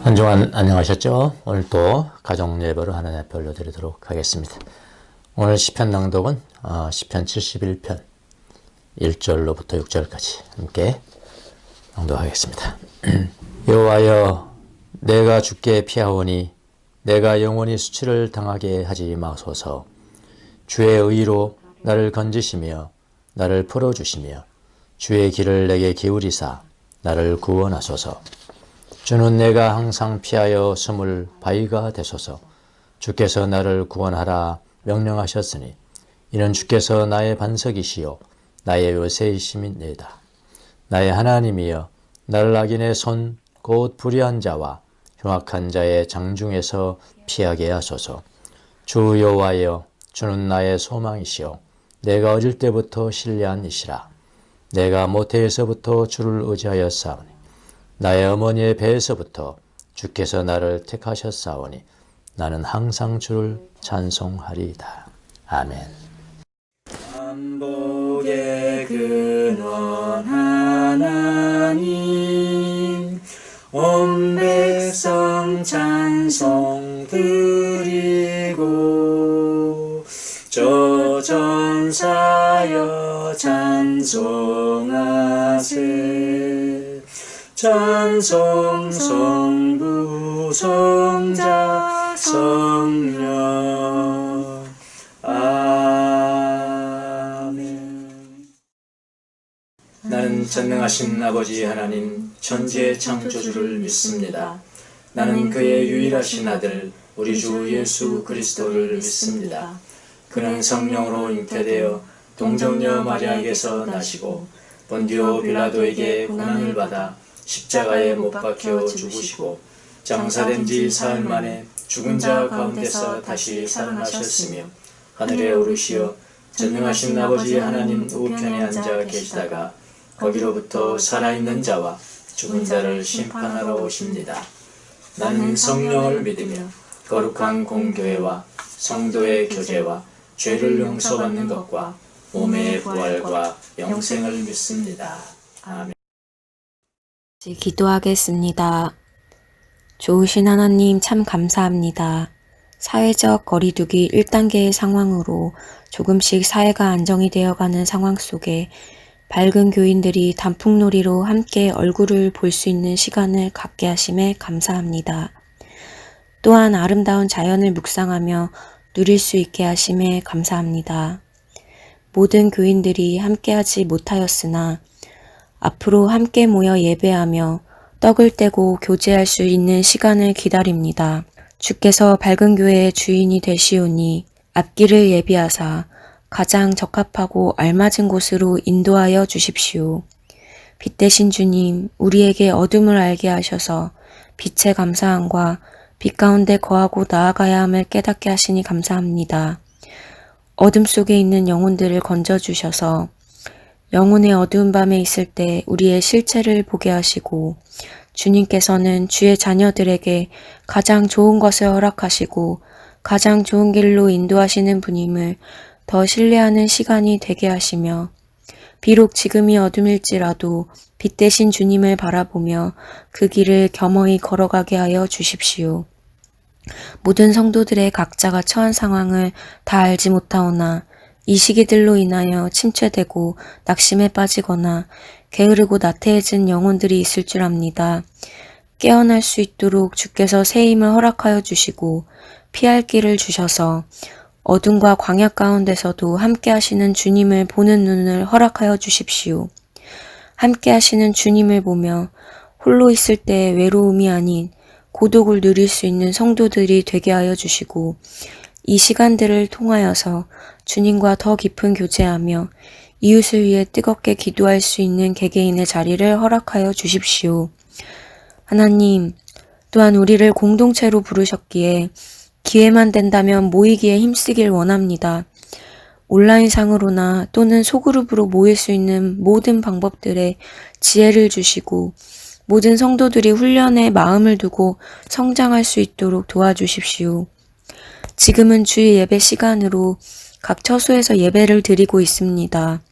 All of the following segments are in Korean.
한 주간 안녕하셨죠? 오늘 또 가정 예배로 하나님 앞에 올려드리도록 하겠습니다. 오늘 시편 낭독은 시편 71편 1절로부터 6절까지 함께 낭독하겠습니다. 여호와여, 내가 주께 피하오니 내가 영원히 수치를 당하게 하지 마소서. 주의 의로 나를 건지시며 나를 풀어주시며 주의 길을 내게 기울이사 나를 구원하소서. 주는 내가 항상 피하여 숨을 바위가 되소서. 주께서 나를 구원하라 명령하셨으니 이는 주께서 나의 반석이시요 나의 요새이심이니이다. 나의 하나님이여, 나를 악인의 손 곧 불의한 자와 흉악한 자의 장중에서 피하게 하소서. 주 여호와여, 주는 나의 소망이시요 내가 어릴 때부터 신뢰한 이시라. 내가 모태에서부터 주를 의지하였사오니 나의 어머니의 배에서부터 주께서 나를 택하셨사오니 나는 항상 주를 찬송하리이다. 아멘. 만복의 근원 하나님, 온 백성 찬송 드리고 저 전사여 찬송하세. 찬송 성부 성자 성령. 아멘. 나는 전능하신 아버지 하나님 천지의 창조주를 믿습니다. 나는 그의 유일하신 아들 우리 주 예수 그리스도를 믿습니다. 그는 성령으로 잉태되어 동정녀 마리아에게서 나시고 본디오 빌라도에게 고난을 받아 십자가에 못 박혀 죽으시고 장사된 지 사흘 만에 죽은 자 가운데서 다시 살아나셨으며 하늘에 오르시어 전능하신 아버지 하나님 우편에 앉아 계시다가 거기로부터 살아있는 자와 죽은 자를 심판하러 오십니다. 나는 성령을 믿으며 거룩한 공교회와 성도의 교제와 죄를 용서받는 것과 몸의 부활과 영생을 믿습니다. 아멘. 기도하겠습니다. 좋으신 하나님 참 감사합니다. 사회적 거리두기 1단계의 상황으로 조금씩 사회가 안정이 되어가는 상황 속에 밝은 교인들이 단풍놀이로 함께 얼굴을 볼 수 있는 시간을 갖게 하심에 감사합니다. 또한 아름다운 자연을 묵상하며 누릴 수 있게 하심에 감사합니다. 모든 교인들이 함께하지 못하였으나 앞으로 함께 모여 예배하며 떡을 떼고 교제할 수 있는 시간을 기다립니다. 주께서 밝은 교회의 주인이 되시오니 앞길을 예비하사 가장 적합하고 알맞은 곳으로 인도하여 주십시오. 빛 대신 주님, 우리에게 어둠을 알게 하셔서 빛의 감사함과 빛 가운데 거하고 나아가야 함을 깨닫게 하시니 감사합니다. 어둠 속에 있는 영혼들을 건져주셔서 영혼의 어두운 밤에 있을 때 우리의 실체를 보게 하시고 주님께서는 주의 자녀들에게 가장 좋은 것을 허락하시고 가장 좋은 길로 인도하시는 분임을 더 신뢰하는 시간이 되게 하시며 비록 지금이 어둠일지라도 빛 대신 주님을 바라보며 그 길을 겸허히 걸어가게 하여 주십시오. 모든 성도들의 각자가 처한 상황을 다 알지 못하오나 이 시기들로 인하여 침체되고 낙심에 빠지거나 게으르고 나태해진 영혼들이 있을 줄 압니다. 깨어날 수 있도록 주께서 새 힘을 허락하여 주시고 피할 길을 주셔서 어둠과 광야 가운데서도 함께 하시는 주님을 보는 눈을 허락하여 주십시오. 함께 하시는 주님을 보며 홀로 있을 때 외로움이 아닌 고독을 누릴 수 있는 성도들이 되게 하여 주시고 이 시간들을 통하여서 주님과 더 깊은 교제하며 이웃을 위해 뜨겁게 기도할 수 있는 개개인의 자리를 허락하여 주십시오. 하나님, 또한 우리를 공동체로 부르셨기에 기회만 된다면 모이기에 힘쓰길 원합니다. 온라인상으로나 또는 소그룹으로 모일 수 있는 모든 방법들에 지혜를 주시고 모든 성도들이 훈련에 마음을 두고 성장할 수 있도록 도와주십시오. 지금은 주일 예배 시간으로 각 처소에서 예배를 드리고 있습니다.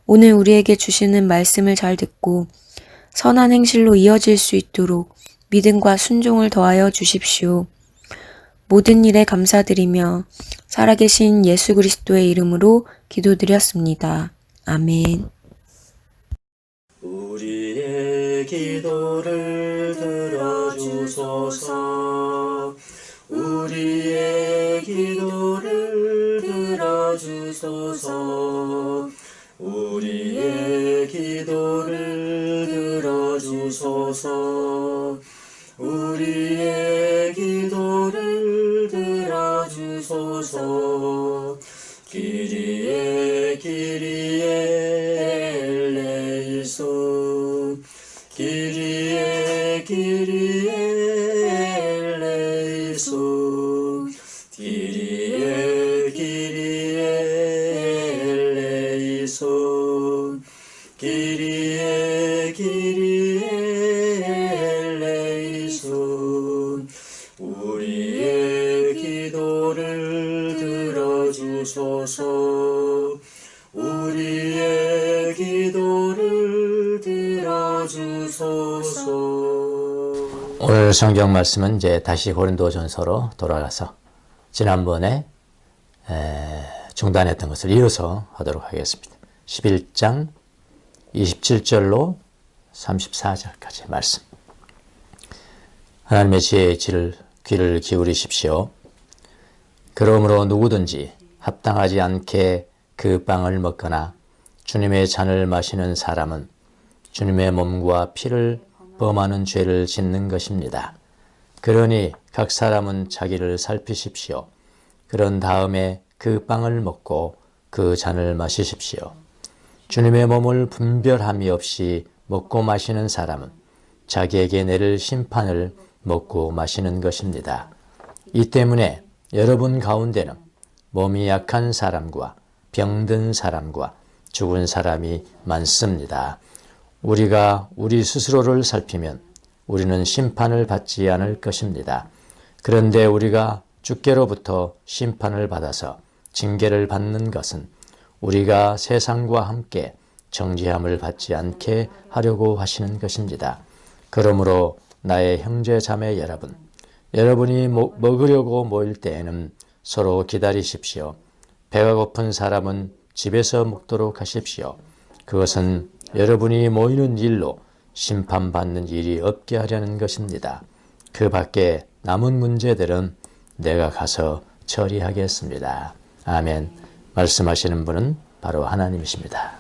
오늘 우리에게 주시는 말씀을 잘 듣고 선한 행실로 이어질 수 있도록 믿음과 순종을 더하여 주십시오. 모든 일에 감사드리며 살아계신 예수 그리스도의 이름으로 기도드렸습니다. 아멘. 우리의 기도를 들어주소서. 우리의 기도를 들어주소서. 우리의 기도를 들어주소서. 우리의 기도를 들어주소서. 기리에 기리에 엘레이소. 기리에 기리에 엘레이소. 기리에 기리에 엘레이소. 기리에 기리에 엘레이소. 우리의 기도를 들어주소서. 우리의 기도를 들어주소서. 오늘 성경 말씀은 이제 다시 고린도전서로 돌아가서 지난번에 중단했던 것을 이어서 하도록 하겠습니다. 11장 27절로 34절까지 말씀. 하나님의 지혜의 귀를 기울이십시오. 그러므로 누구든지 합당하지 않게 그 빵을 먹거나 주님의 잔을 마시는 사람은 주님의 몸과 피를 범하는 죄를 짓는 것입니다. 그러니 각 사람은 자기를 살피십시오. 그런 다음에 그 빵을 먹고 그 잔을 마시십시오. 주님의 몸을 분별함이 없이 먹고 마시는 사람은 자기에게 내릴 심판을 먹고 마시는 것입니다. 이 때문에 여러분 가운데는 몸이 약한 사람과 병든 사람과 죽은 사람이 많습니다. 우리가 우리 스스로를 살피면 우리는 심판을 받지 않을 것입니다. 그런데 우리가 주께로부터 심판을 받아서 징계를 받는 것은 우리가 세상과 함께 정죄함을 받지 않게 하려고 하시는 것입니다. 그러므로 나의 형제 자매 여러분, 여러분이 먹으려고 모일 때에는 서로 기다리십시오. 배가 고픈 사람은 집에서 먹도록 하십시오. 그것은 여러분이 모이는 일로 심판받는 일이 없게 하려는 것입니다. 그 밖에 남은 문제들은 내가 가서 처리하겠습니다. 아멘. 말씀하시는 분은 바로 하나님이십니다.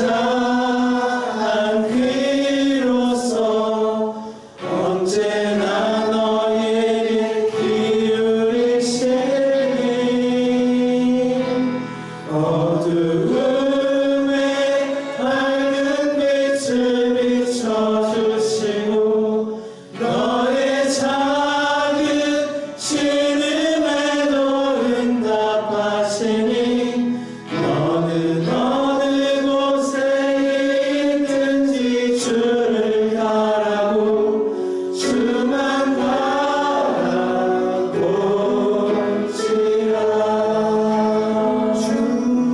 감사한 귀로서 언제나 너에게 기울이시니 어두움에 밝은 빛을 비춰주시고 너의 작은 신음에도 응답하시니 너는 어느 곳에 있든지 주를 바라고 주만 바라볼지라 주만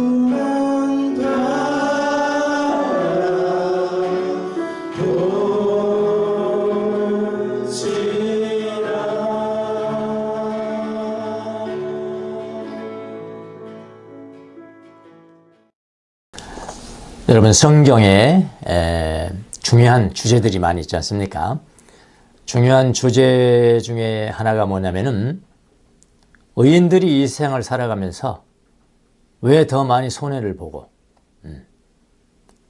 여러분, 성경에 중요한 주제들이 많이 있지 않습니까? 중요한 주제 중에 하나가 뭐냐면은 의인들이 이 세상을 살아가면서 왜 더 많이 손해를 보고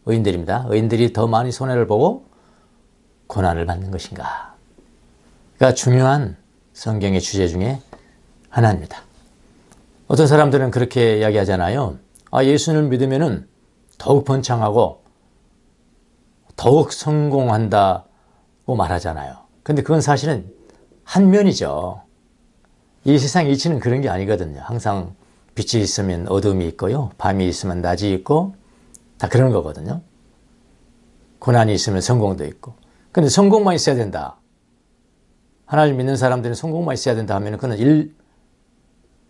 의인들입니다. 의인들이 더 많이 손해를 보고 고난을 받는 것인가? 가 중요한 성경의 주제 중에 하나입니다. 어떤 사람들은 그렇게 이야기하잖아요. 예수를 믿으면은 더욱 번창하고 더욱 성공한다고 말하잖아요. 근데 그건 사실은 한 면이죠. 이 세상 이치는 그런 게 아니거든요. 항상 빛이 있으면 어둠이 있고요. 밤이 있으면 낮이 있고 다 그런 거거든요. 고난이 있으면 성공도 있고. 근데 성공만 있어야 된다. 하나님 믿는 사람들은 성공만 있어야 된다 하면 그건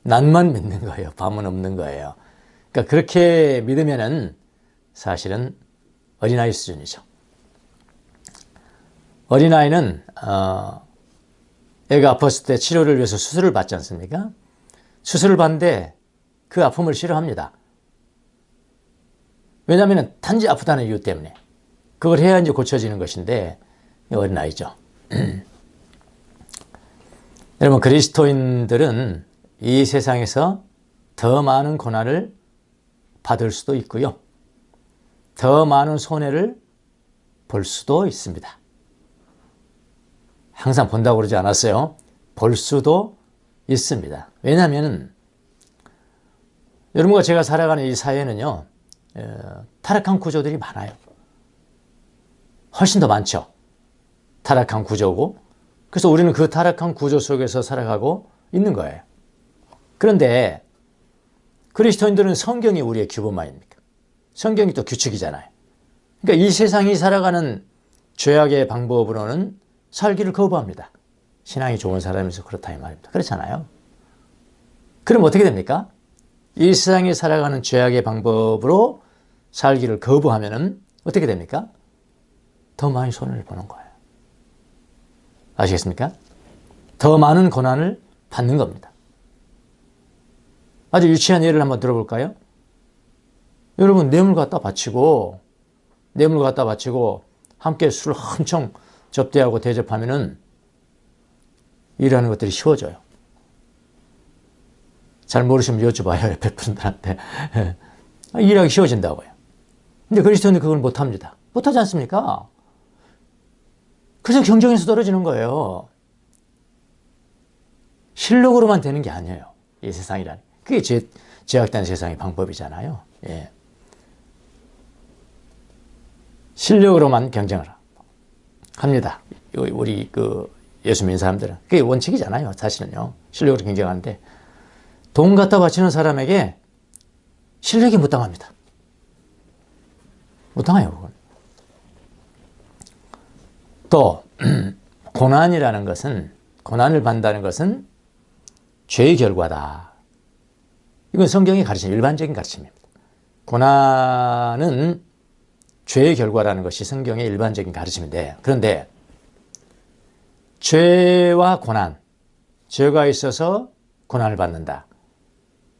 낮만 믿는 거예요. 밤은 없는 거예요. 그러니까 그렇게 믿으면은 사실은 어린아이 수준이죠. 어린아이는 애가 아팠을 때 치료를 위해서 수술을 받지 않습니까? 수술을 받는데 그 아픔을 싫어합니다. 왜냐하면 단지 아프다는 이유 때문에. 그걸 해야 이제 고쳐지는 것인데 어린아이죠. 여러분, 그리스도인들은 이 세상에서 더 많은 고난을 받을 수도 있고요. 더 많은 손해를 볼 수도 있습니다. 항상 본다고 그러지 않았어요. 볼 수도 있습니다. 왜냐하면 여러분과 제가 살아가는 이 사회는요, 타락한 구조들이 많아요. 훨씬 더 많죠. 타락한 구조고. 그래서 우리는 그 타락한 구조 속에서 살아가고 있는 거예요. 그런데 그리스도인들은 성경이 우리의 규범 아닙니까? 성경이 또 규칙이잖아요. 그러니까 이 세상이 살아가는 죄악의 방법으로는 살기를 거부합니다. 신앙이 좋은 사람이면서 그렇다 이 말입니다. 그렇잖아요. 그럼 어떻게 됩니까? 이 세상에 살아가는 죄악의 방법으로 살기를 거부하면은 어떻게 됩니까? 더 많이 손해를 보는 거예요. 아시겠습니까? 더 많은 고난을 받는 겁니다. 아주 유치한 예를 한번 들어볼까요? 여러분, 뇌물 갖다 바치고 함께 술을 엄청 접대하고 대접하면은 일하는 것들이 쉬워져요. 잘 모르시면 여쭤봐요, 옆에 분들한테. 일하기 쉬워진다고요. 근데 그리스도인은 그걸 못합니다. 못하지 않습니까? 그래서 경쟁에서 떨어지는 거예요. 실력으로만 되는 게 아니에요. 이 세상이라는. 그게 제약된 세상의 방법이잖아요. 예. 실력으로만 경쟁을 합니다. 우리 예수 믿는 사람들은. 그게 원칙이잖아요. 사실은요. 실력으로 경쟁하는데 돈 갖다 바치는 사람에게 실력이 못 당합니다. 못 당해요. 그건. 또 고난이라는 것은, 고난을 받는다는 것은 죄의 결과다. 이건 성경이 가르치는 일반적인 가르침입니다. 고난은 죄의 결과라는 것이 성경의 일반적인 가르침인데, 그런데 죄와 고난, 죄가 있어서 고난을 받는다.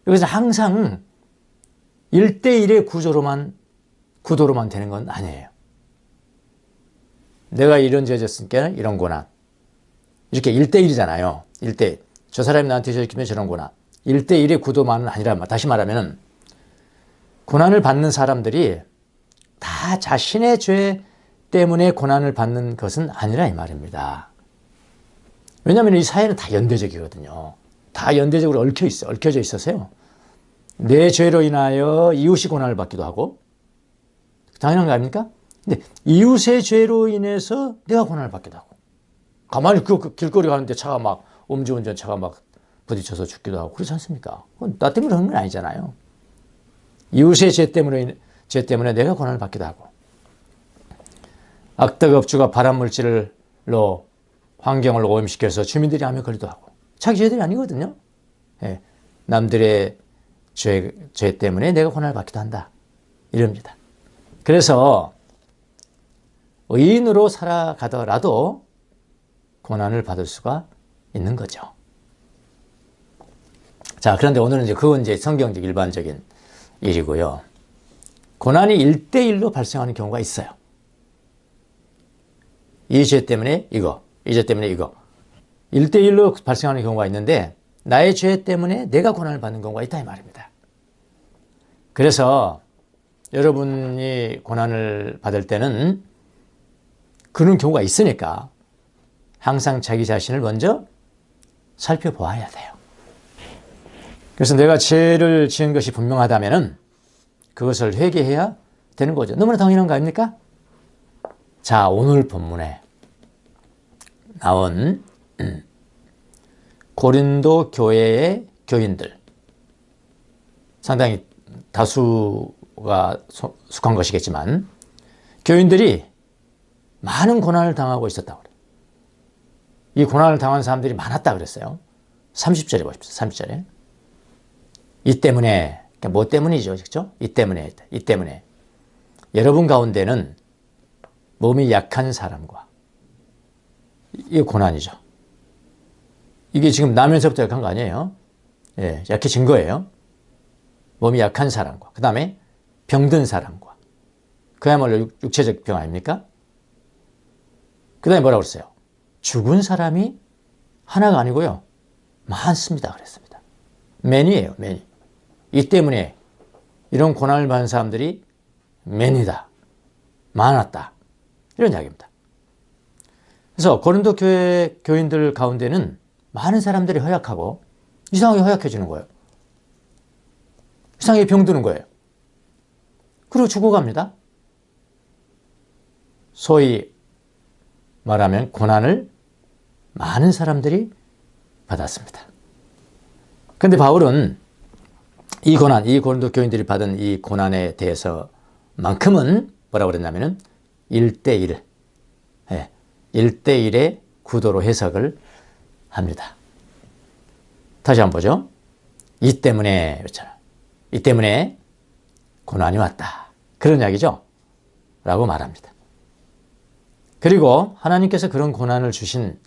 여기서 항상 1대1의 구도로만 되는 건 아니에요. 내가 이런 죄 졌으니까 이런 고난. 이렇게 1대1이잖아요. 1대1. 저 사람이 나한테 저렇게 저런 고난. 1대1의 구도만은 아니라, 다시 말하면 고난을 받는 사람들이 다 자신의 죄 때문에 고난을 받는 것은 아니라 이 말입니다. 왜냐하면 이 사회는 다 연대적이거든요. 다 연대적으로 얽혀져 있어서요. 내 죄로 인하여 이웃이 고난을 받기도 하고, 당연한 거 아닙니까? 근데 이웃의 죄로 인해서 내가 고난을 받기도 하고, 가만히 그 길거리 가는데 차가 막 음주운전 차가 막 부딪혀서 죽기도 하고 그렇지 않습니까? 그건 나 때문에 그런 건 아니잖아요. 이웃의 죄 때문에 내가 고난을 받기도 하고, 악덕업주가 발암물질로 환경을 오염시켜서 주민들이 암에 걸리기도 하고, 자기 죄들이 아니거든요. 예, 남들의 죄 때문에 내가 고난을 받기도 한다, 이럽니다. 그래서 의인으로 살아가더라도 고난을 받을 수가 있는 거죠. 자, 그런데 오늘은 그건 성경적 일반적인 일이고요. 고난이 1대1로 발생하는 경우가 있어요. 이 죄 때문에 이거, 이 죄 때문에 이거. 1대1로 발생하는 경우가 있는데, 나의 죄 때문에 내가 고난을 받는 경우가 있다, 이 말입니다. 그래서 여러분이 고난을 받을 때는 그런 경우가 있으니까 항상 자기 자신을 먼저 살펴보아야 돼요. 그래서 내가 죄를 지은 것이 분명하다면은 그것을 회개해야 되는 거죠. 너무나 당연한 거 아닙니까? 자, 오늘 본문에 나온 고린도 교회의 교인들, 상당히 다수가 속한 것이겠지만 교인들이 많은 고난을 당하고 있었다고 그래요. 이 고난을 당한 사람들이 많았다 그랬어요. 30절에 보십시오. 30절에. 이 때문에, 그러니까 뭐 때문이죠, 그렇죠? 이 때문에 여러분 가운데는 몸이 약한 사람과, 이게 고난이죠. 이게 지금 나면서부터 약한 거 아니에요? 예, 약해진 거예요. 몸이 약한 사람과, 그 다음에 병든 사람과, 그야말로 육체적 병 아닙니까? 그 다음에 뭐라고 그랬어요? 죽은 사람이 하나가 아니고요, 많습니다 그랬습니다. many예요, many. 이 때문에 이런 고난을 받는 사람들이 many다, 많았다, 이런 이야기입니다. 그래서 고린도 교회 교인들 가운데는 많은 사람들이 허약하고 이상하게 허약해지는 거예요. 이상하게 병드는 거예요. 그리고 죽어갑니다. 소위 말하면 고난을 많은 사람들이 받았습니다. 그런데 바울은 이 고린도 교인들이 받은 이 고난에 대해서만큼은 뭐라고 그랬냐면은 1대1, 1대1의 구도로 해석을 합니다. 다시 한번 보죠. 이 때문에, 그렇잖아요. 이 때문에 고난이 왔다, 그런 이야기죠. 라고 말합니다. 그리고 하나님께서 그런 고난을 주신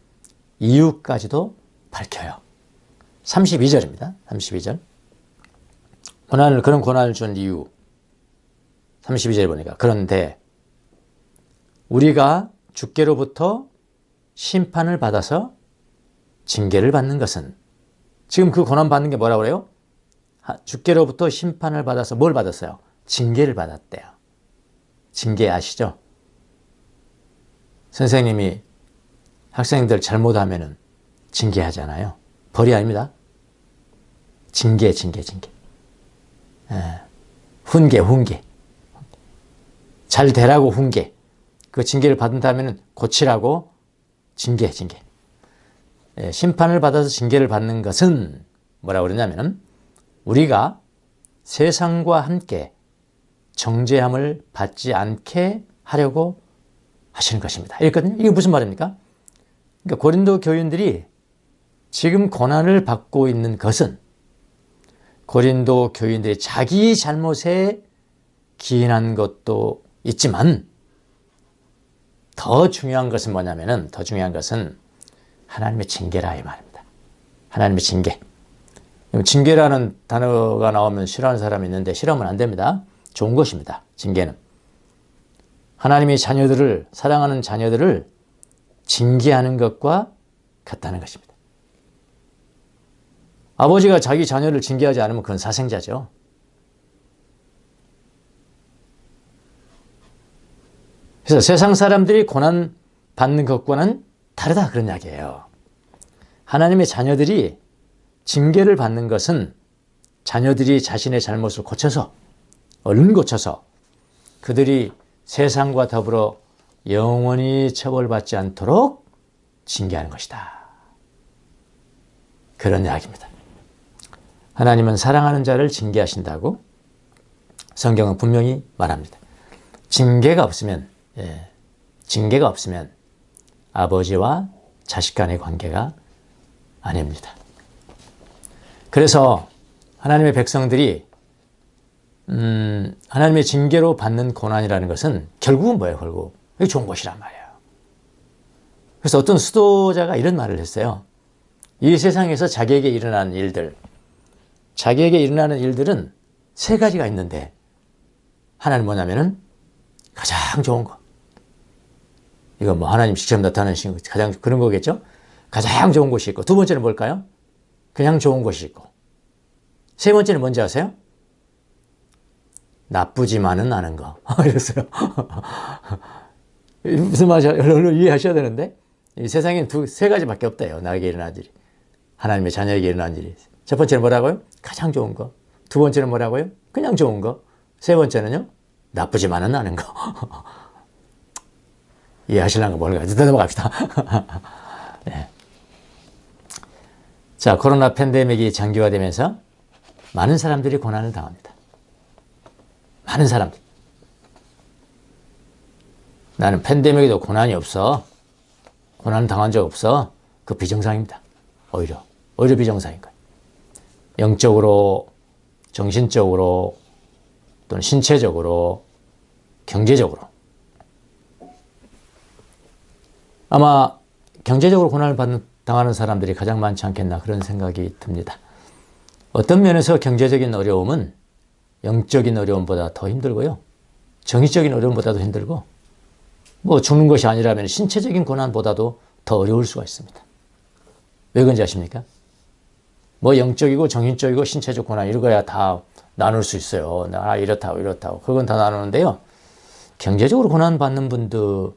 이유까지도 밝혀요. 32절입니다. 32절. 그런 고난을 준 이유. 32절에 보니까, 그런데 우리가 주께로부터 심판을 받아서 징계를 받는 것은, 지금 그 고난 받는 게 뭐라고 그래요? 주께로부터 심판을 받아서 뭘 받았어요? 징계를 받았대요. 징계 아시죠? 선생님이 학생들 잘못하면은 징계하잖아요. 벌이 아닙니다. 징계. 훈계. 잘 되라고 훈계. 그 징계를 받는다면 고치라고 징계. 심판을 받아서 징계를 받는 것은 뭐라고 그러냐면, 우리가 세상과 함께 정죄함을 받지 않게 하려고 하시는 것입니다. 이랬거든요. 이게 무슨 말입니까? 그러니까 고린도 교인들이 지금 고난을 받고 있는 것은 고린도 교인들이 자기 잘못에 기인한 것도 있지만, 더 중요한 것은 뭐냐면은, 하나님의 징계라, 이 말입니다. 하나님의 징계. 징계라는 단어가 나오면 싫어하는 사람이 있는데 싫어하면 안 됩니다. 좋은 것입니다. 징계는. 하나님의 사랑하는 자녀들을 징계하는 것과 같다는 것입니다. 아버지가 자기 자녀를 징계하지 않으면 그건 사생자죠. 그래서 세상 사람들이 고난 받는 것과는 다르다 그런 이야기예요. 하나님의 자녀들이 징계를 받는 것은 자녀들이 자신의 잘못을 고쳐서 얼른 고쳐서 그들이 세상과 더불어 영원히 처벌받지 않도록 징계하는 것이다. 그런 이야기입니다. 하나님은 사랑하는 자를 징계하신다고 성경은 분명히 말합니다. 징계가 없으면 아버지와 자식 간의 관계가 아닙니다. 그래서 하나님의 백성들이 하나님의 징계로 받는 고난이라는 것은 결국은 뭐예요? 결국 이게 좋은 것이란 말이에요. 그래서 어떤 수도자가 이런 말을 했어요. 이 세상에서 자기에게 일어나는 일들은 세 가지가 있는데 하나는 뭐냐면은 가장 좋은 거. 이거 뭐 하나님 직접 나타나신 가장 그런 거겠죠? 가장 좋은 것이 있고 두 번째는 뭘까요? 그냥 좋은 것이 있고 세 번째는 뭔지 아세요? 나쁘지만은 않은 거. 이랬어요. 무슨 말인지 이해하셔야 되는데 이 세상엔 세 가지밖에 없대요. 나에게 일어난 일이. 하나님의 자녀에게 일어난 일이. 첫 번째는 뭐라고요? 가장 좋은 거. 두 번째는 뭐라고요? 그냥 좋은 거. 세 번째는요? 나쁘지만은 않은 거. 이해하시려는 거 뭘까요? 넘어갑시다. 네. 자, 코로나 팬데믹이 장기화되면서 많은 사람들이 고난을 당합니다. 많은 사람들. 나는 팬데믹에도 고난이 없어. 고난을 당한 적 없어. 그 비정상입니다. 오히려 비정상인 거예요. 영적으로, 정신적으로, 또는 신체적으로, 경제적으로. 아마 경제적으로 고난을 당하는 사람들이 가장 많지 않겠나 그런 생각이 듭니다. 어떤 면에서 경제적인 어려움은 영적인 어려움보다 더 힘들고요. 정신적인 어려움보다도 힘들고 뭐 죽는 것이 아니라면 신체적인 고난보다도 더 어려울 수가 있습니다. 왜 그런지 아십니까? 뭐 영적이고 정신적이고 신체적 고난 이런 거야 다 나눌 수 있어요. 이렇다고 그건 다 나누는데요. 경제적으로 고난 받는 분들은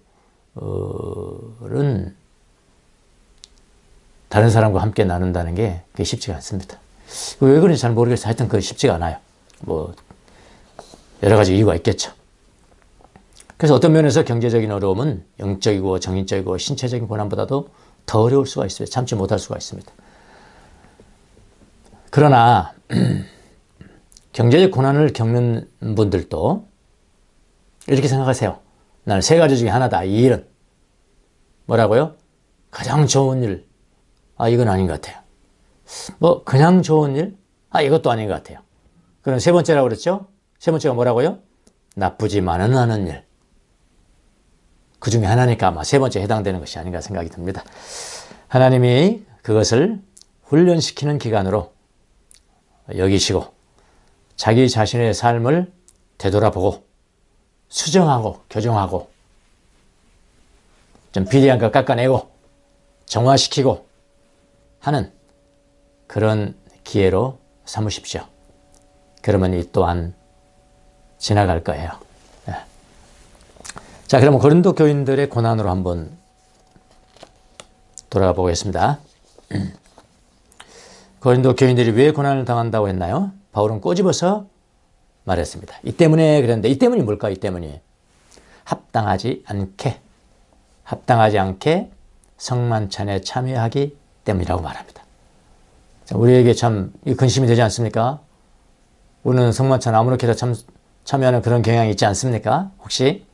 다른 사람과 함께 나눈다는 게 그게 쉽지가 않습니다. 왜 그런지 잘 모르겠어요. 하여튼 그게 쉽지가 않아요. 뭐 여러 가지 이유가 있겠죠. 그래서 어떤 면에서 경제적인 어려움은 영적이고 정신적이고 신체적인 고난보다도 더 어려울 수가 있어요. 참지 못할 수가 있습니다. 그러나 경제적 고난을 겪는 분들도 이렇게 생각하세요. 나는 세 가지 중에 하나다. 이 일은 뭐라고요? 가장 좋은 일. 이건 아닌 것 같아요. 뭐 그냥 좋은 일? 이것도 아닌 것 같아요. 그럼 세 번째라고 그랬죠? 세 번째가 뭐라고요? 나쁘지만은 않은 일. 그 중에 하나니까 아마 세 번째에 해당되는 것이 아닌가 생각이 듭니다. 하나님이 그것을 훈련시키는 기간으로 여기시고 자기 자신의 삶을 되돌아보고 수정하고 교정하고 좀 비리한 거 깎아내고 정화시키고 하는 그런 기회로 삼으십시오. 그러면 이 또한 지나갈 거예요. 자, 그러면 고린도 교인들의 고난으로 한번 돌아가 보겠습니다. 고린도 교인들이 왜 고난을 당한다고 했나요? 바울은 꼬집어서 말했습니다. 이 때문에 그랬는데 이 때문이 뭘까? 이 때문이 합당하지 않게 성만찬에 참여하기 때문이라고 말합니다. 자, 우리에게 참 근심이 되지 않습니까? 우리는 성만찬 아무렇게나 참여하는 그런 경향이 있지 않습니까? 혹시?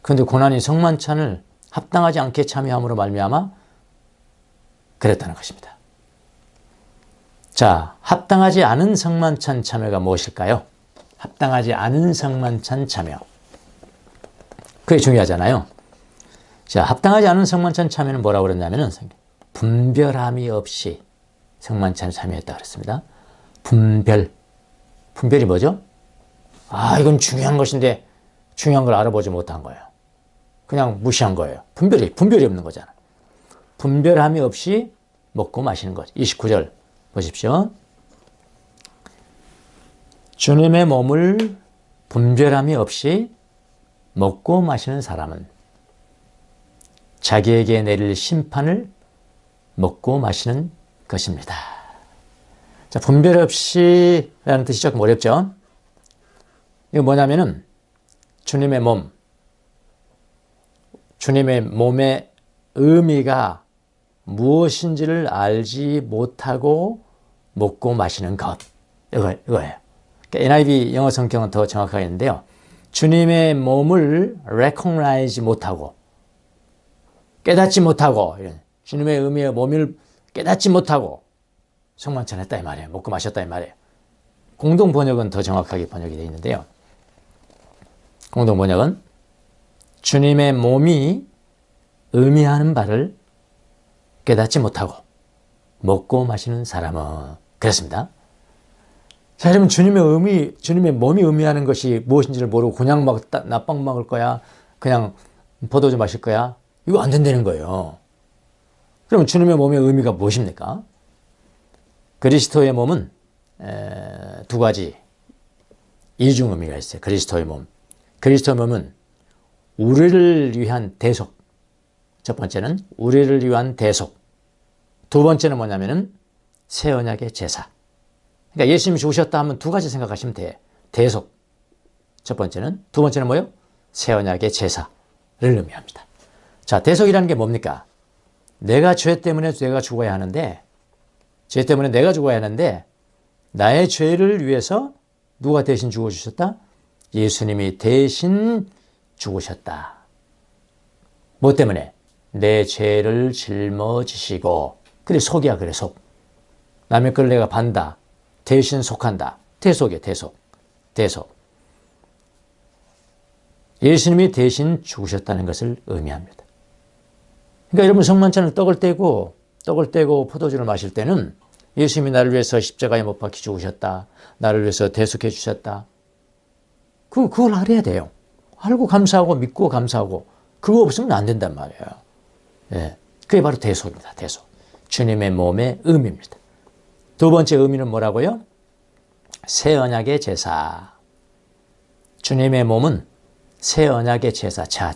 그런데 고난이 성만찬을 합당하지 않게 참여함으로 말미암아 그랬다는 것입니다. 자, 합당하지 않은 성만찬 참여가 무엇일까요? 합당하지 않은 성만찬 참여. 그게 중요하잖아요. 자, 합당하지 않은 성만찬 참여는 뭐라고 그랬냐면은 분별함이 없이 성만찬 참여했다 그랬습니다. 분별이 뭐죠? 이건 중요한 것인데 중요한 걸 알아보지 못한 거예요. 그냥 무시한 거예요. 분별이 없는 거잖아. 분별함이 없이 먹고 마시는 거죠. 29절 보십시오. 주님의 몸을 분별함이 없이 먹고 마시는 사람은 자기에게 내릴 심판을 먹고 마시는 것입니다. 자, 분별 없이 라는 뜻이 조금 어렵죠? 이거 뭐냐면은 주님의 몸의 의미가 무엇인지를 알지 못하고 먹고 마시는 것. 이거예요. 그러니까 NIV 영어 성경은 더 정확하겠는데요. 주님의 몸을 recognize 못하고 깨닫지 못하고 주님의 의미의 몸을 깨닫지 못하고 성만찬했다 이 말이에요. 먹고 마셨다 이 말이에요. 공동 번역은 더 정확하게 번역이 되어 있는데요. 공동 번역은 주님의 몸이 의미하는 바를 깨닫지 못하고 먹고 마시는 사람은 그렇습니다. 자, 여러분 주님의 몸이 의미하는 것이 무엇인지를 모르고 그냥 막 낮빵 먹을 거야, 그냥 포도주 마실 거야, 이거 안 된다는 거예요. 그럼 주님의 몸의 의미가 무엇입니까? 그리스도의 몸은 두 가지 이중 의미가 있어요. 그리스도의 몸은 우리를 위한 대속. 첫 번째는 우리를 위한 대속. 두 번째는 뭐냐면은 새 언약의 제사. 그러니까 예수님이 죽으셨다 하면 두 가지 생각하시면 돼. 대속. 첫 번째는, 두 번째는 뭐예요? 새 언약의 제사를 의미합니다. 자, 대속이라는 게 뭡니까? 내가 죄 때문에 내가 죽어야 하는데, 나의 죄를 위해서 누가 대신 죽어주셨다? 예수님이 대신 죽으셨다. 뭐 때문에? 내 죄를 짊어지시고, 그래 속이야, 그래 속. 남의 걸 내가 반다. 대신 속한다. 대속이야, 대속. 예수님이 대신 죽으셨다는 것을 의미합니다. 그러니까 여러분 성만찬을 떡을 떼고 포도주를 마실 때는 예수님이 나를 위해서 십자가에 못 박혀 죽으셨다. 나를 위해서 대속해 주셨다. 그걸 알아야 돼요. 알고 감사하고 믿고 감사하고 그거 없으면 안 된단 말이에요. 예, 그게 바로 대속입니다. 대속. 주님의 몸의 의미입니다. 두 번째 의미는 뭐라고요? 새 언약의 제사. 주님의 몸은 새 언약의 제사. 자,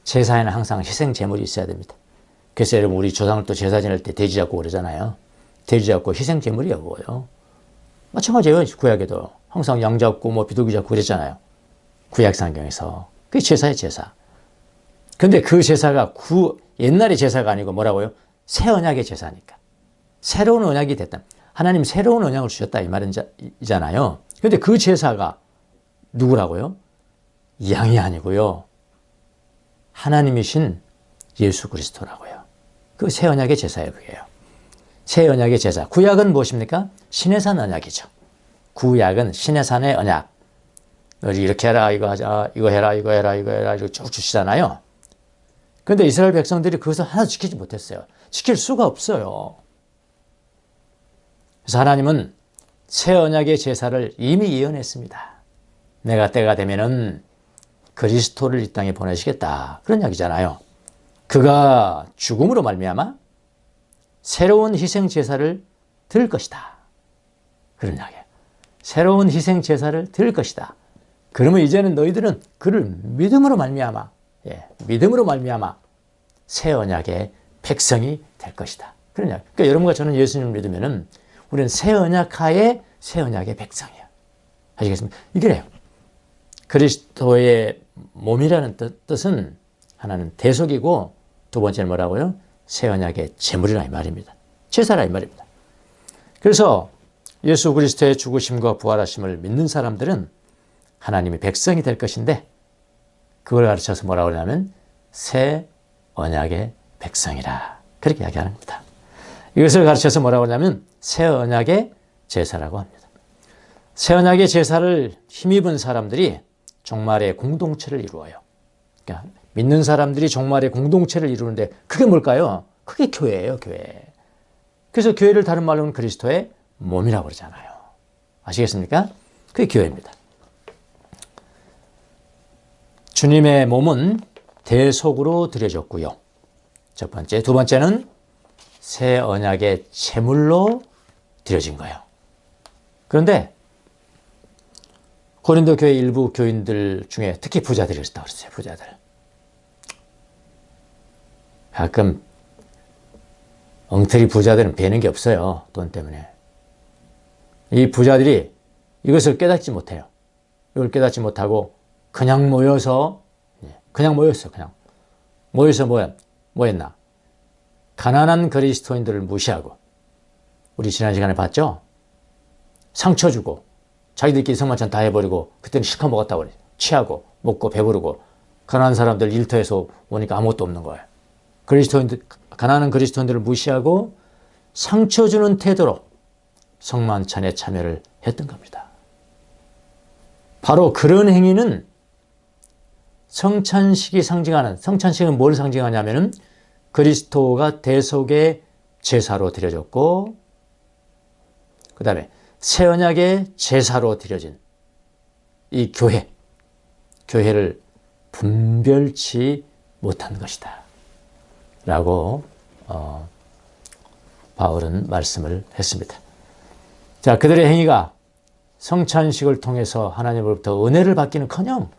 제사에는 항상 희생 제물이 있어야 됩니다. 그래서 여러분 우리 조상을 또 제사 지낼 때 돼지 잡고 그러잖아요. 돼지 잡고 희생 제물이야 그거요. 마찬가지예요. 구약에도 항상 양 잡고 뭐 비둘기 잡고 그랬잖아요. 구약 성경에서. 그게 제사예요, 제사. 근데 그 제사가 옛날의 제사가 아니고 뭐라고요? 새 언약의 제사니까. 새로운 언약이 됐다. 하나님 새로운 언약을 주셨다 이 말이잖아요. 근데 그 제사가 누구라고요? 양이 아니고요. 하나님이신 예수 그리스도라고요. 그 새 언약의 제사예요, 그게요. 새 언약의 제사. 구약은 무엇입니까? 시내산 언약이죠. 구약은 시내산의 언약. 너희 이렇게 해라, 이거 하자, 이거 해라, 이거 쭉 주시잖아요. 그런데 이스라엘 백성들이 그것을 하나도 지키지 못했어요. 지킬 수가 없어요. 그래서 하나님은 새 언약의 제사를 이미 예언했습니다. 내가 때가 되면은 그리스도를 이 땅에 보내시겠다. 그런 이야기잖아요. 그가 죽음으로 말미암아 새로운 희생 제사를 드릴 것이다. 그런 이야기예요. 새로운 희생 제사를 드릴 것이다. 그러면 이제는 너희들은 그를 믿음으로 말미암아 새 언약의 백성이 될 것이다. 그런 이야기. 그러니까 여러분과 저는 예수님을 믿으면은 우리는 새 언약하에 새 언약의 백성이야. 아시겠습니까? 이게래요. 그리스도의 몸이라는 뜻은 하나는 대속이고 두 번째는 뭐라고요? 새 언약의 제물이라 이 말입니다. 제사라 이 말입니다. 그래서 예수 그리스도의 죽으심과 부활하심을 믿는 사람들은 하나님의 백성이 될 것인데 그걸 가르쳐서 뭐라고 하냐면 새 언약의 백성이라 그렇게 이야기하는 겁니다. 이것을 가르쳐서 뭐라고 하냐면 새 언약의 제사라고 합니다. 새 언약의 제사를 힘입은 사람들이 종말의 공동체를 이루어요. 그러니까 믿는 사람들이 종말의 공동체를 이루는데 그게 뭘까요? 그게 교회예요, 교회. 그래서 교회를 다른 말로는 그리스도의 몸이라고 그러잖아요. 아시겠습니까? 그게 교회입니다. 주님의 몸은 대속으로 드려졌고요. 첫 번째. 두 번째는 새 언약의 제물로 드려진 거예요. 그런데 고린도 교회 일부 교인들 중에 특히 부자들이 있었다고 그랬어요. 부자들. 가끔 엉터리 부자들은 배는 게 없어요. 돈 때문에. 이 부자들이 이것을 깨닫지 못해요. 이걸 깨닫지 못하고 그냥 모여서 그냥 모여서 뭐 했나? 가난한 그리스도인들을 무시하고, 우리 지난 시간에 봤죠? 상처 주고 자기들끼리 성만찬 다 해버리고 그때는 실컷 먹었다고 그래. 취하고 먹고 배부르고 가난한 사람들 일터에서 오니까 아무것도 없는 거예요. 가난한 그리스도인들을 무시하고 상처 주는 태도로 성만찬에 참여를 했던 겁니다. 바로 그런 행위는 성찬식은 뭘 상징하냐면은 그리스도가 대속의 제사로 드려졌고, 그 다음에 새 언약의 제사로 드려진 이 교회를 분별치 못한 것이다 라고 바울은 말씀을 했습니다. 자, 그들의 행위가 성찬식을 통해서 하나님으로부터 은혜를 받기는커녕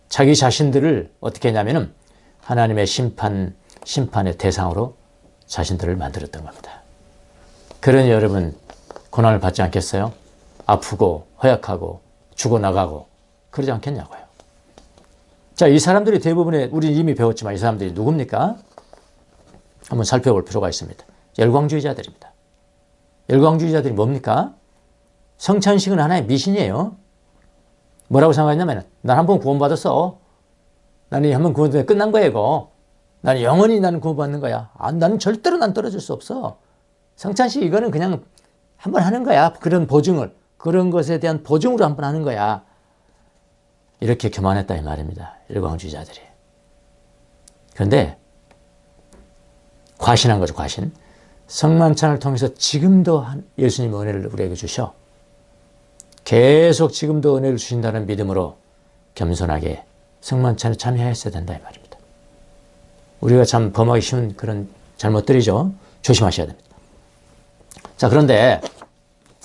자기 자신들을 어떻게 했냐면은 하나님의 심판의 대상으로 자신들을 만들었던 겁니다. 그러니 여러분 고난을 받지 않겠어요? 아프고 허약하고 죽어나가고 그러지 않겠냐고요. 자, 이 사람들이 대부분의, 우리 이미 배웠지만 이 사람들이 누굽니까? 한번 살펴볼 필요가 있습니다. 열광주의자들입니다. 열광주의자들이 뭡니까? 성찬식은 하나의 미신이에요. 뭐라고 생각했냐면, 난 한 번 구원받았어. 나는 한 번 구원받으면 끝난 거야, 이거. 나는 영원히 나는 구원받는 거야. 나는 절대로 난 떨어질 수 없어. 성찬식 이거는 그냥 한 번 하는 거야. 그런 것에 대한 보증으로 한 번 하는 거야. 이렇게 교만했다 이 말입니다. 열광주의자들이. 그런데 과신한 거죠, 과신. 성만찬을 통해서 지금도 예수님의 은혜를 우리에게 주셔. 계속 지금도 은혜를 주신다는 믿음으로 겸손하게 성만찬에 참여했어야 된다 이 말입니다. 우리가 참 범하기 쉬운 그런 잘못들이죠. 조심하셔야 됩니다. 자, 그런데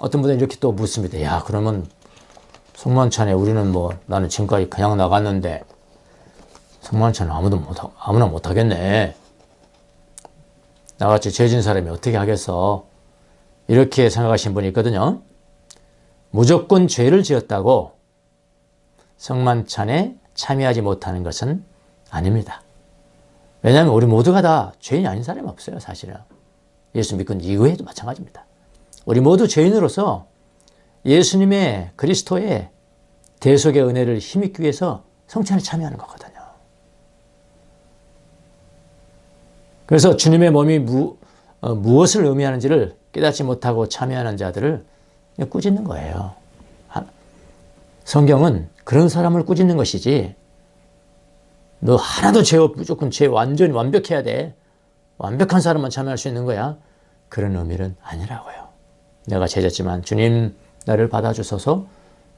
어떤 분들은 이렇게 또 묻습니다. 야, 그러면 성만찬에 우리는 나는 지금까지 그냥 나갔는데 성만찬은 아무나 못하겠네. 나같이 죄진 사람이 어떻게 하겠어. 이렇게 생각하시는 분이 있거든요. 무조건 죄를 지었다고 성만찬에 참여하지 못하는 것은 아닙니다. 왜냐하면 우리 모두가 다 죄인이 아닌 사람이 없어요, 사실은. 예수 믿고 이후에도 마찬가지입니다. 우리 모두 죄인으로서 예수님의 그리스도의 대속의 은혜를 힘입기 위해서 성찬에 참여하는 거거든요. 그래서 주님의 몸이 무엇을 의미하는지를 깨닫지 못하고 참여하는 자들을 꾸짖는 거예요. 성경은 그런 사람을 꾸짖는 것이지, 너 하나도 죄 없고 무조건 완전히 완벽해야 돼. 완벽한 사람만 참여할 수 있는 거야. 그런 의미는 아니라고요. 내가 죄졌지만 주님 나를 받아주셔서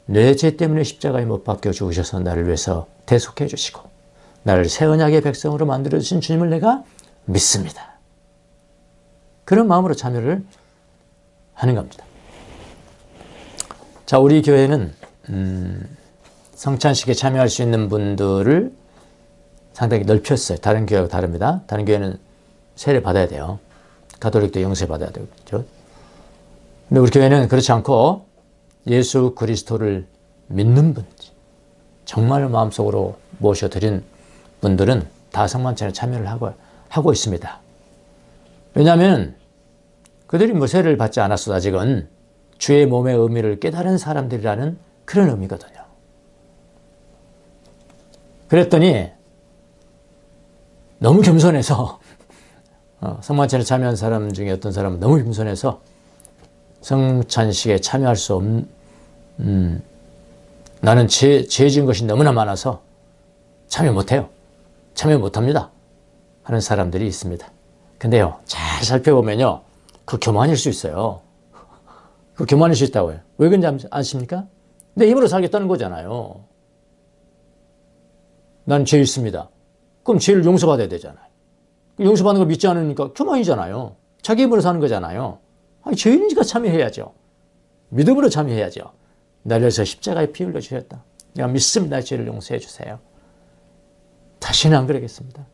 내 죄 때문에 십자가에 못 박혀 죽으셔서 나를 위해서 대속해 주시고 나를 새 언약의 백성으로 만들어주신 주님을 내가 믿습니다. 그런 마음으로 참여를 하는 겁니다. 자, 우리 교회는 성찬식에 참여할 수 있는 분들을 상당히 넓혔어요. 다른 교회하고 다릅니다. 다른 교회는 세례 받아야 돼요. 가톨릭도 영세 받아야 되죠. 근데 우리 교회는 그렇지 않고 예수 그리스도를 믿는 분, 정말 마음속으로 모셔드린 분들은 다 성만찬에 참여를 하고 있습니다. 왜냐하면 그들이 세례를 받지 않았어도 아직은 주의 몸의 의미를 깨달은 사람들이라는 그런 의미거든요. 그랬더니 너무 겸손해서 성만찬에 참여한 사람 중에 어떤 사람은 너무 겸손해서 성찬식에 참여할 수 없는 나는 죄 지은 것이 너무나 많아서 참여 못해요. 참여 못합니다. 하는 사람들이 있습니다. 근데요, 잘 살펴보면요, 그 교만일 수 있어요. 그 교만일 수 있다고요. 왜 그런지 아십니까? 내 힘으로 살겠다는 거잖아요. 난 죄 있습니다. 그럼 죄를 용서받아야 되잖아요. 용서받는 거 믿지 않으니까 교만이잖아요. 자기 힘으로 사는 거잖아요. 아니, 죄인이니까 참여해야죠. 믿음으로 참여해야죠. 나를 위해서 십자가에 피 흘려 주셨다. 내가 믿습니다. 죄를 용서해 주세요. 다시는 안 그러겠습니다.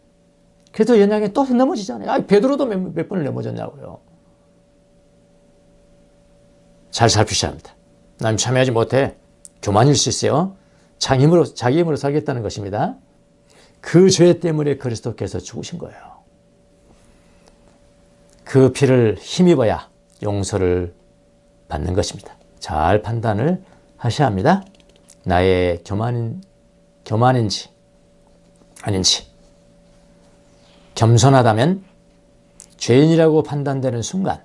그래도 연약에 또 넘어지잖아요. 베드로도 몇 번을 넘어졌냐고요. 잘 살피셔야 합니다. 남 참여하지 못해 교만일 수 있어요. 자기 힘으로 살겠다는 것입니다. 그 죄 때문에 그리스도께서 죽으신 거예요. 그 피를 힘입어야 용서를 받는 것입니다. 잘 판단을 하셔야 합니다. 나의 교만인지 아닌지. 겸손하다면 죄인이라고 판단되는 순간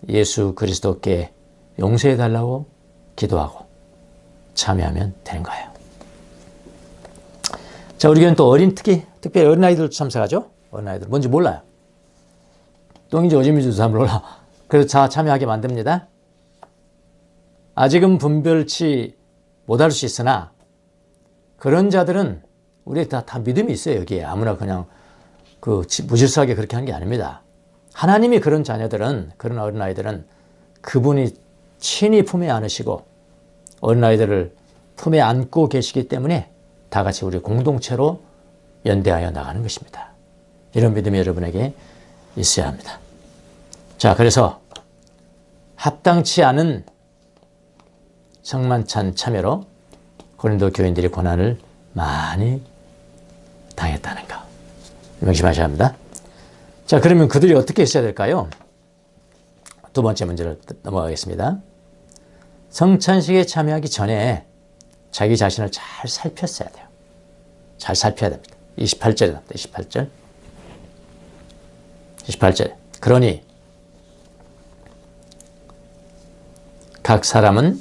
예수 그리스도께 용서해 달라고 기도하고 참여하면 되는 거예요. 자, 우리 교회는 또 특별히 어린아이들 참석하죠? 어린아이들 뭔지 몰라요. 똥인지 오줌인지도 잘 몰라. 그래서 참여하게 만듭니다. 아직은 분별치 못할 수 있으나 그런 자들은 우리 다 믿음이 있어요. 여기에 아무나 그냥 무질서하게 그렇게 하는 게 아닙니다. 하나님이 그런 자녀들은, 그런 어린아이들은 그분이 친히 품에 안으시고 어린아이들을 품에 안고 계시기 때문에 다 같이 우리 공동체로 연대하여 나가는 것입니다. 이런 믿음이 여러분에게 있어야 합니다. 자, 그래서 합당치 않은 성만찬 참여로 고린도 교인들이 고난을 많이 당했다는 거 명심하셔야 합니다. 자, 그러면 그들이 어떻게 했어야 될까요? 두 번째 문제로 넘어가겠습니다. 성찬식에 참여하기 전에 자기 자신을 잘 살폈어야 돼요. 잘 살펴야 됩니다. 28절에 나옵니다. 28절. 그러니 각 사람은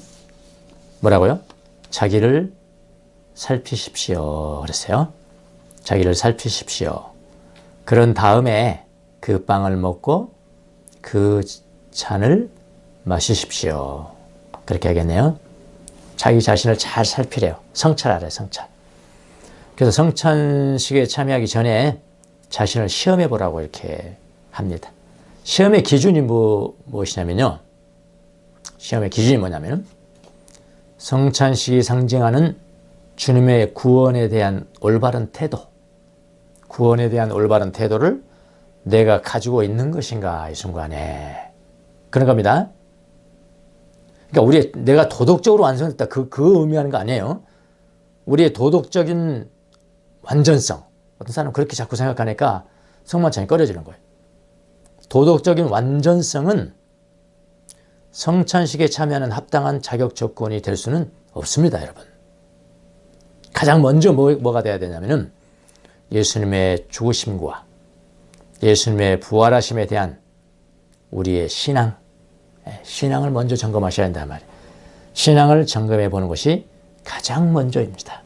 뭐라고요? 자기를 살피십시오. 그랬어요. 자기를 살피십시오. 그런 다음에 그 빵을 먹고 그 잔을 마시십시오. 그렇게 하겠네요. 자기 자신을 잘 살피래요. 성찰하래요. 성찰. 그래서 성찬식에 참여하기 전에 자신을 시험해 보라고 이렇게 합니다. 시험의 기준이 무엇이냐면요. 시험의 기준이 뭐냐면 성찬식이 상징하는 주님의 구원에 대한 올바른 태도, 구원에 대한 올바른 태도를 내가 가지고 있는 것인가 이 순간에 그런 겁니다. 그러니까 내가 도덕적으로 완성됐다 그 의미하는 거 아니에요. 우리의 도덕적인 완전성, 어떤 사람은 그렇게 자꾸 생각하니까 성만찬이 꺼려지는 거예요. 도덕적인 완전성은 성찬식에 참여하는 합당한 자격 조건이 될 수는 없습니다, 여러분. 가장 먼저 뭐가 돼야 되냐면은 예수님의 죽으심과 예수님의 부활하심에 대한 우리의 신앙을 먼저 점검하셔야 한단 말이에요. 신앙을 점검해 보는 것이 가장 먼저입니다.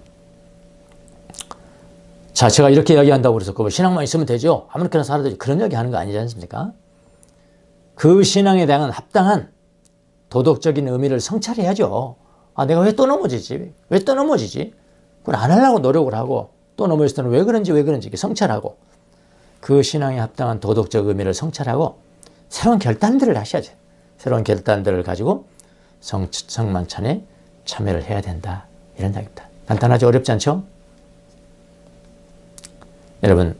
자, 제가 이렇게 이야기한다고 그래서 그 신앙만 있으면 되죠. 아무렇게나 살아도 되죠. 그런 이야기 하는 거 아니지 않습니까? 그 신앙에 대한 합당한 도덕적인 의미를 성찰해야죠. 아, 내가 왜 또 넘어지지? 왜 또 넘어지지? 그걸 안 하려고 노력을 하고 또 넘어질 때는 왜 그런지 이렇게 성찰하고 그 신앙에 합당한 도덕적 의미를 성찰하고 새로운 결단들을 하셔야죠. 새로운 결단들을 가지고 성만찬에 참여를 해야 된다. 이런 이야기입니다. 간단하죠? 어렵지 않죠? 여러분,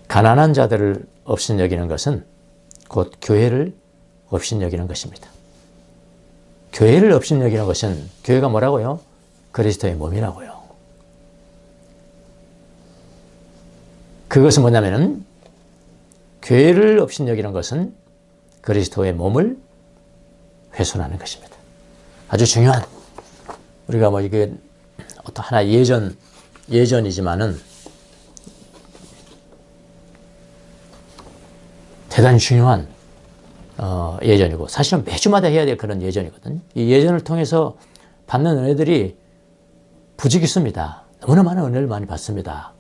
가난한 자들을 업신여기는 것은 곧 교회를 업신여기는 것입니다. 교회를 업신여기는 것은 교회가 뭐라고요? 그리스도의 몸이라고요. 그것은 뭐냐면은 교회를 업신여기는 것은 그리스도의 몸을 훼손하는 것입니다. 아주 중요한 우리가 이게 어떤 하나 예전이지만은 대단히 중요한 예전이고 사실은 매주마다 해야 될 그런 예전이거든요. 이 예전을 통해서 받는 은혜들이 부지기수입니다. 너무나 많은 은혜를 많이 받습니다.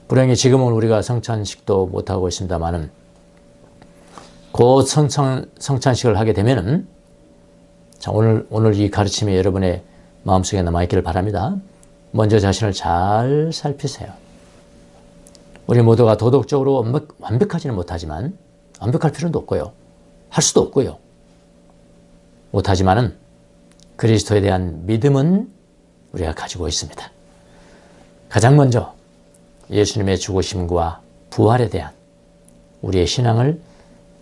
불행히 지금은 우리가 성찬식도 못하고 있습니다만은 곧 성찬식을 하게 되면은 자, 오늘 이 가르침이 여러분의 마음속에 남아있기를 바랍니다. 먼저 자신을 잘 살피세요. 우리 모두가 도덕적으로 완벽하지는 못하지만 완벽할 필요도 없고요. 할 수도 없고요. 못하지만은 그리스도에 대한 믿음은 우리가 가지고 있습니다. 가장 먼저 예수님의 죽으심과 부활에 대한 우리의 신앙을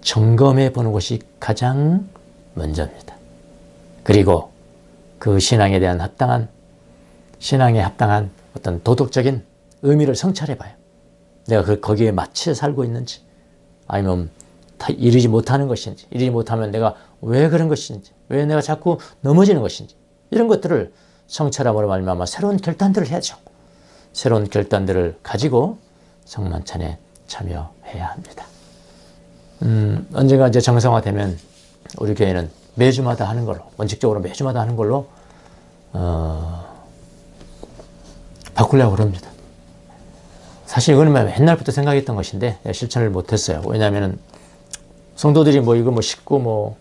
점검해 보는 것이 가장 먼저입니다. 그리고 그 신앙에 합당한 어떤 도덕적인 의미를 성찰해 봐요. 내가 거기에 맞춰 살고 있는지, 아니면 다 이르지 못하는 것인지, 이르지 못하면 내가 왜 그런 것인지, 왜 내가 자꾸 넘어지는 것인지, 이런 것들을 성찰함으로 말미암아 새로운 결단들을 해야죠. 새로운 결단들을 가지고 성만찬에 참여해야 합니다. 언젠가 이제 정상화되면 우리 교회는 매주마다 하는 걸로, 원칙적으로 매주마다 하는 걸로 바꾸려고 합니다. 사실 이거는 옛날부터 생각했던 것인데 실천을 못했어요. 왜냐하면 성도들이 이거 씻고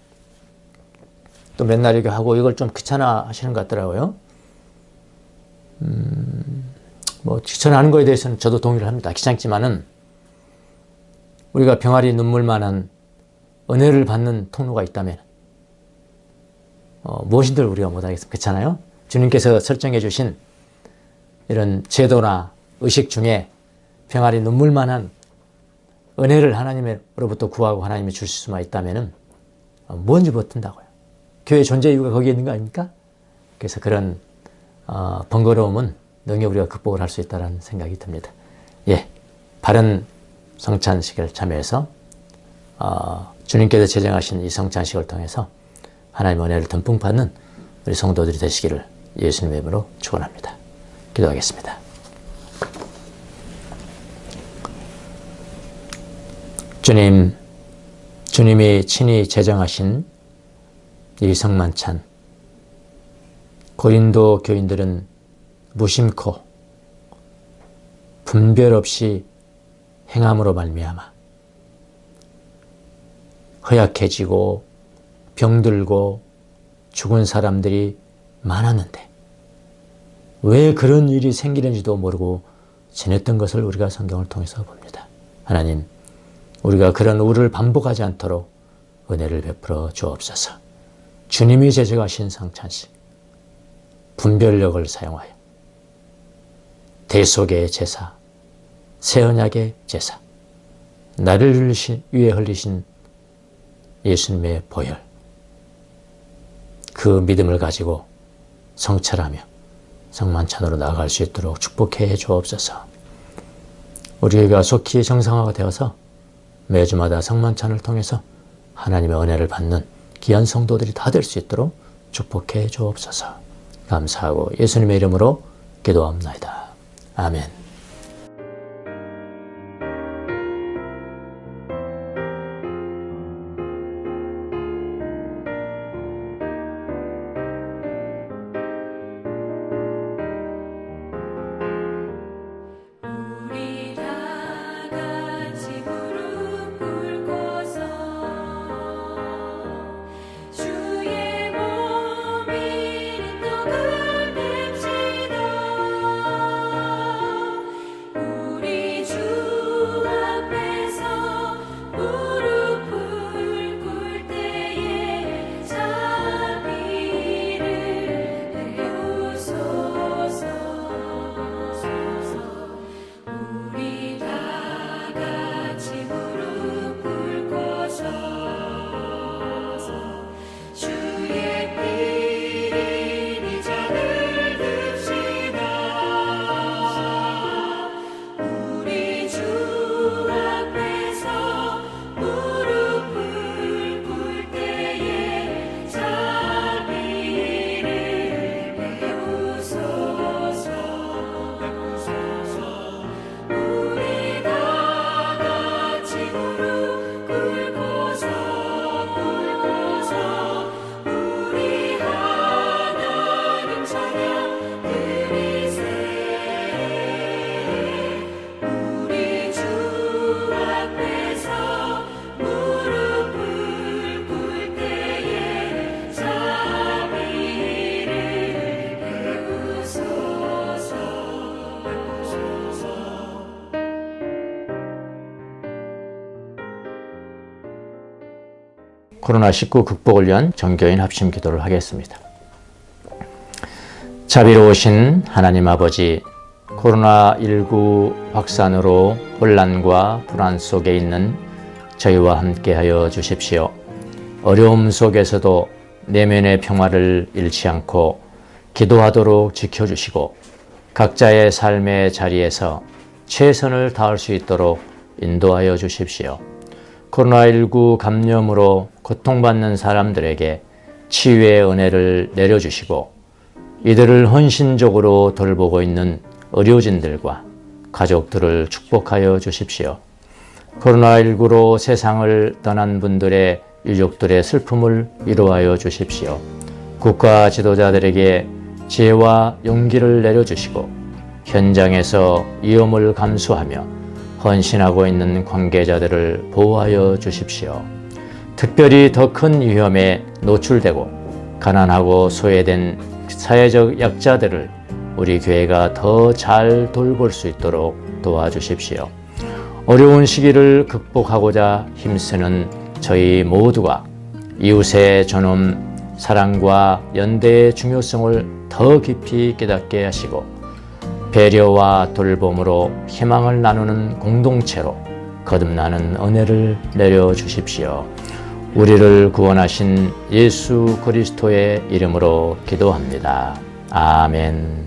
또 맨날 이렇게 하고 이걸 좀 귀찮아 하시는 것 같더라고요. 귀찮아하는 거에 대해서는 저도 동의를 합니다. 귀찮지만은 우리가 병아리 눈물만한 은혜를 받는 통로가 있다면 무엇인들 우리가 못하겠습니까? 그렇잖아요. 주님께서 설정해 주신 이런 제도나 의식 중에 병아리 눈물만한 은혜를 하나님으로부터 구하고 하나님이 주실 수만 있다면 뭔지 못한다고요. 교회 존재 이유가 거기에 있는 거 아닙니까? 그래서 그런 번거로움은 능히 우리가 극복을 할 수 있다는 생각이 듭니다. 예, 바른 성찬식을 참여해서 주님께서 제정하신 이 성찬식을 통해서 하나님의 은혜를 듬뿍 받는 우리 성도들이 되시기를 예수님의 이름으로 축원합니다. 기도하겠습니다. 주님이 친히 제정하신 이 성만찬, 고린도 교인들은 무심코 분별 없이 행함으로 말미암아 허약해지고 병들고 죽은 사람들이 많았는데 왜 그런 일이 생기는지도 모르고 지냈던 것을 우리가 성경을 통해서 봅니다. 하나님, 우리가 그런 우를 반복하지 않도록 은혜를 베풀어 주옵소서. 주님이 제정하신 성찬식, 분별력을 사용하여 대속의 제사, 새 언약의 제사, 나를 위해 흘리신 예수님의 보혈, 그 믿음을 가지고 성찰하며 성만찬으로 나아갈 수 있도록 축복해 주옵소서. 우리 교회가 속히 정상화가 되어서 매주마다 성만찬을 통해서 하나님의 은혜를 받는 귀한 성도들이 다 될 수 있도록 축복해 주옵소서. 감사하고 예수님의 이름으로 기도합나이다. 아멘. 코로나19 극복을 위한 정교인 합심 기도를 하겠습니다. 자비로우신 하나님 아버지, 코로나19 확산으로 혼란과 불안 속에 있는 저희와 함께하여 주십시오. 어려움 속에서도 내면의 평화를 잃지 않고 기도하도록 지켜주시고 각자의 삶의 자리에서 최선을 다할 수 있도록 인도하여 주십시오. 코로나19 감염으로 고통받는 사람들에게 치유의 은혜를 내려주시고 이들을 헌신적으로 돌보고 있는 의료진들과 가족들을 축복하여 주십시오. 코로나19로 세상을 떠난 분들의 유족들의 슬픔을 위로하여 주십시오. 국가 지도자들에게 지혜와 용기를 내려주시고 현장에서 위험을 감수하며 헌신하고 있는 관계자들을 보호하여 주십시오. 특별히 더 큰 위험에 노출되고 가난하고 소외된 사회적 약자들을 우리 교회가 더 잘 돌볼 수 있도록 도와주십시오. 어려운 시기를 극복하고자 힘쓰는 저희 모두가 이웃의 존엄, 사랑과 연대의 중요성을 더 깊이 깨닫게 하시고 배려와 돌봄으로 희망을 나누는 공동체로 거듭나는 은혜를 내려주십시오. 우리를 구원하신 예수 그리스도의 이름으로 기도합니다. 아멘.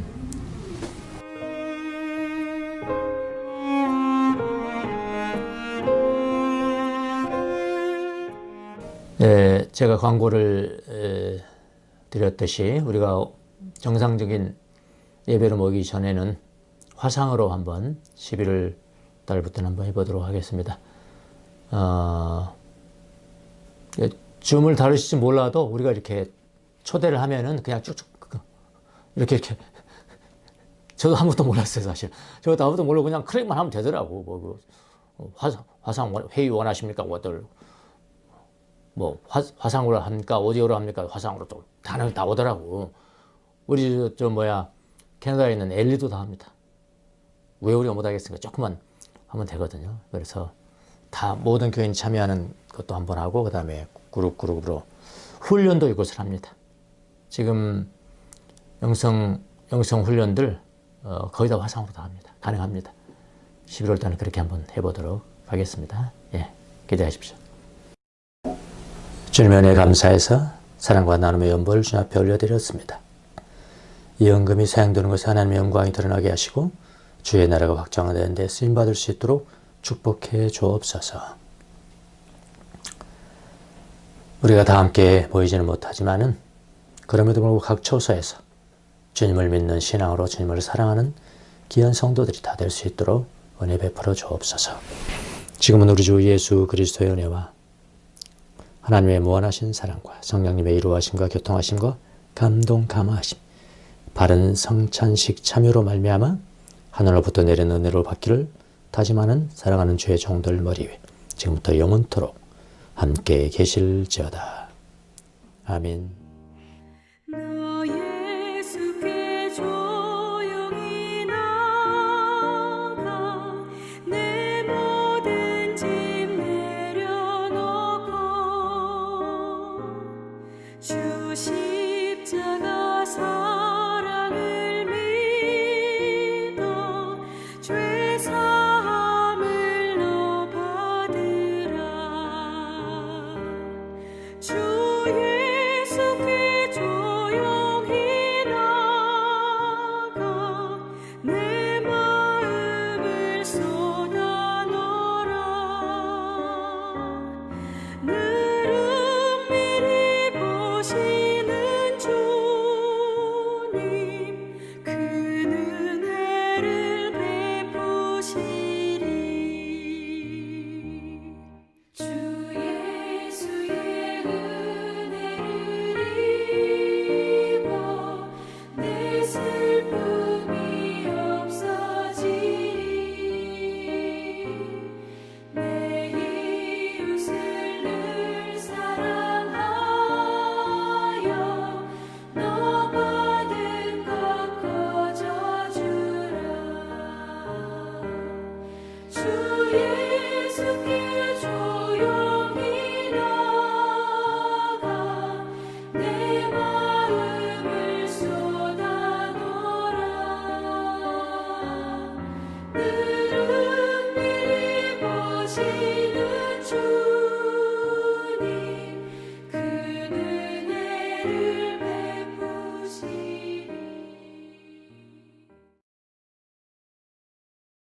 제가 광고를 드렸듯이 우리가 정상적인 예배를 모이기 전에는 화상으로 한번 11월 달부터는 한번 해보도록 하겠습니다. 줌을 다루실지 몰라도 우리가 이렇게 초대를 하면은 그냥 쭉쭉 이렇게 저도 아무것도 몰랐어요, 사실. 저도 아무것도 모르고 그냥 클릭만 하면 되더라고. 화상 회의 원하십니까? 화상으로 합니까? 오디오로 합니까? 화상으로 또 다 오더라고. 우리 캐나다에 있는 엘리도 다 합니다. 왜 우리가 못하겠습니까? 조금만 하면 되거든요. 그래서 다 모든 교인 참여하는 것도 한번 하고 그 다음에 그룹으로 훈련도 이곳을 합니다. 지금 영성 훈련들 거의 다 화상으로 다 합니다. 가능합니다. 11월 달에 그렇게 한번 해보도록 하겠습니다. 기대하십시오. 주님의 은혜에 감사해서 사랑과 나눔의 연보를 주님 앞에 올려드렸습니다. 이 헌금이 사용되는 것에 하나님의 영광이 드러나게 하시고 주의 나라가 확장되는 데 쓰임받을 수 있도록 축복해 주옵소서. 우리가 다 함께 모이지는 못하지만은 그럼에도 불구하고 각 처소에서 주님을 믿는 신앙으로 주님을 사랑하는 귀한 성도들이 다 될 수 있도록 은혜 베풀어 주옵소서. 지금은 우리 주 예수 그리스도의 은혜와 하나님의 무한하신 사랑과 성령님의 이루하심과 교통하심과 감동 감화하심 바른 성찬식 참여로 말미암아 하늘로부터 내린 은혜로 받기를 다짐하는 사랑하는 주의 종들 머리 위에 지금부터 영원토록 함께 계실지어다. 아멘.